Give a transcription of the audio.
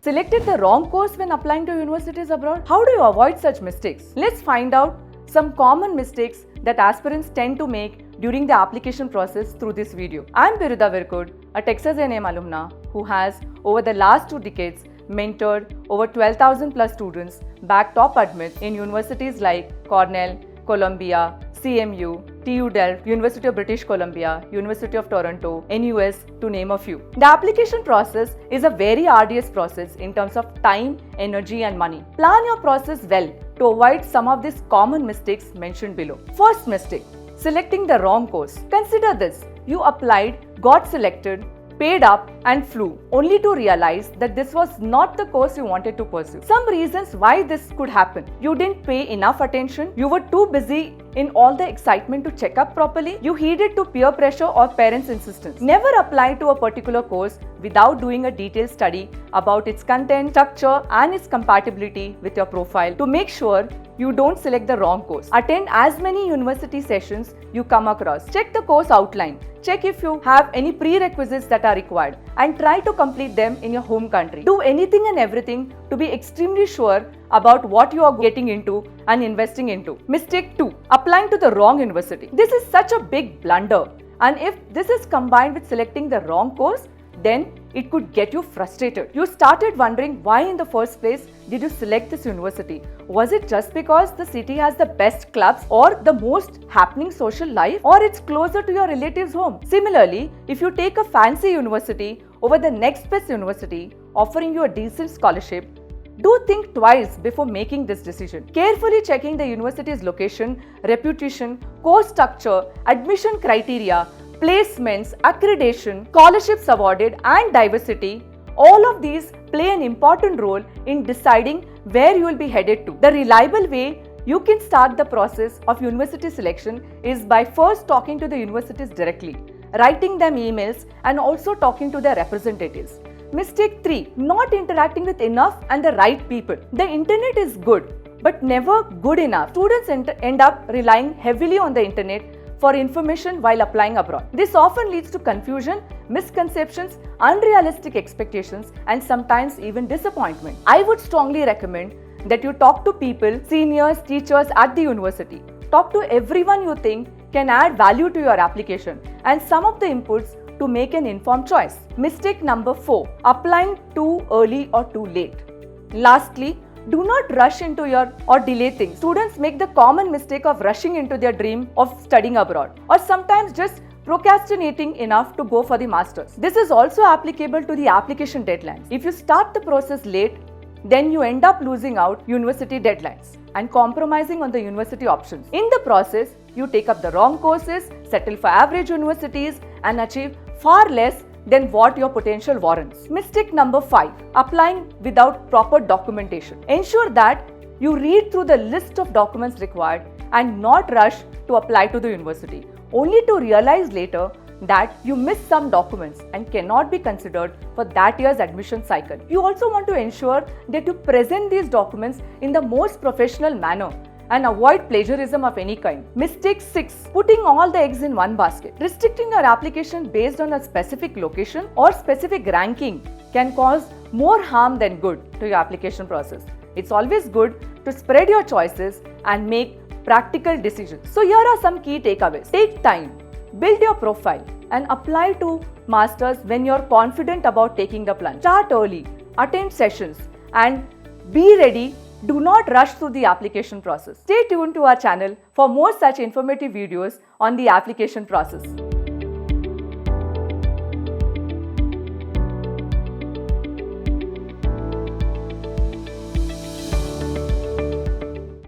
Selected the wrong course when applying to universities abroad? How do you avoid such mistakes? Let's find out some common mistakes that aspirants tend to make during the application process through this video. I'm Biruda Virkud, a Texas A&M alumna who has, over the last 2 decades, mentored over 12,000 plus students back top admits in universities like Cornell, Columbia, CMU, TU Delft, University of British Columbia, University of Toronto, NUS, to name a few. The application process is a very arduous process in terms of time, energy and money. Plan your process well to avoid some of these common mistakes mentioned below. First mistake, selecting the wrong course. Consider this: you applied, got selected, paid up and flew, only to realize that this was not the course you wanted to pursue. Some reasons why this could happen: you didn't pay enough attention, you were too busy in all the excitement to check up properly, you heeded to peer pressure or parents' insistence. Never apply to a particular course without doing a detailed study about its content, structure and its compatibility with your profile to make sure you don't select the wrong course. Attend as many university sessions you come across. Check the course outline. Check if you have any prerequisites that are required and try to complete them in your home country. Do anything and everything to be extremely sure about what you are getting into and investing into. Mistake 2. Applying to the wrong university. This is such a big blunder, and if this is combined with selecting the wrong course, then it could get you frustrated. You started wondering why in the first place did you select this university? Was it just because the city has the best clubs or the most happening social life, or it's closer to your relatives' home? Similarly, if you take a fancy university over the next best university offering you a decent scholarship, do think twice before making this decision. Carefully checking the university's location, reputation, course structure, admission criteria, placements, accreditation, scholarships awarded and diversity, all of these play an important role in deciding where you will be headed to. The reliable way you can start the process of university selection is by first talking to the universities directly, writing them emails and also talking to their representatives. Mistake 3. Not interacting with enough and the right people. The internet is good, but never good enough. Students end up relying heavily on the internet for information while applying abroad. This often leads to confusion, misconceptions, unrealistic expectations, and sometimes even disappointment. I would strongly recommend that you talk to people, seniors, teachers at the university. Talk to everyone you think can add value to your application and some of the inputs to make an informed choice. Mistake number 4. Applying too early or too late. Lastly, do not rush into or delay things. Students make the common mistake of rushing into their dream of studying abroad, or sometimes just procrastinating enough to go for the masters. This is also applicable to the application deadlines. If you start the process late, then you end up losing out university deadlines and compromising on the university options. In the process, you take up the wrong courses, settle for average universities and achieve far less than what your potential warrants. Mistake number 5. Applying without proper documentation. Ensure that you read through the list of documents required and not rush to apply to the university, only to realize later that you missed some documents and cannot be considered for that year's admission cycle. You also want to ensure that you present these documents in the most professional manner and avoid plagiarism of any kind. Mistake 6. Putting all the eggs in one basket. Restricting your application based on a specific location or specific ranking can cause more harm than good to your application process. It's always good to spread your choices and make practical decisions. So here are some key takeaways. Take time, build your profile and apply to masters when you're confident about taking the plunge. Start early, attend sessions and be ready. Do not rush through the application process. Stay tuned to our channel for more such informative videos on the application process.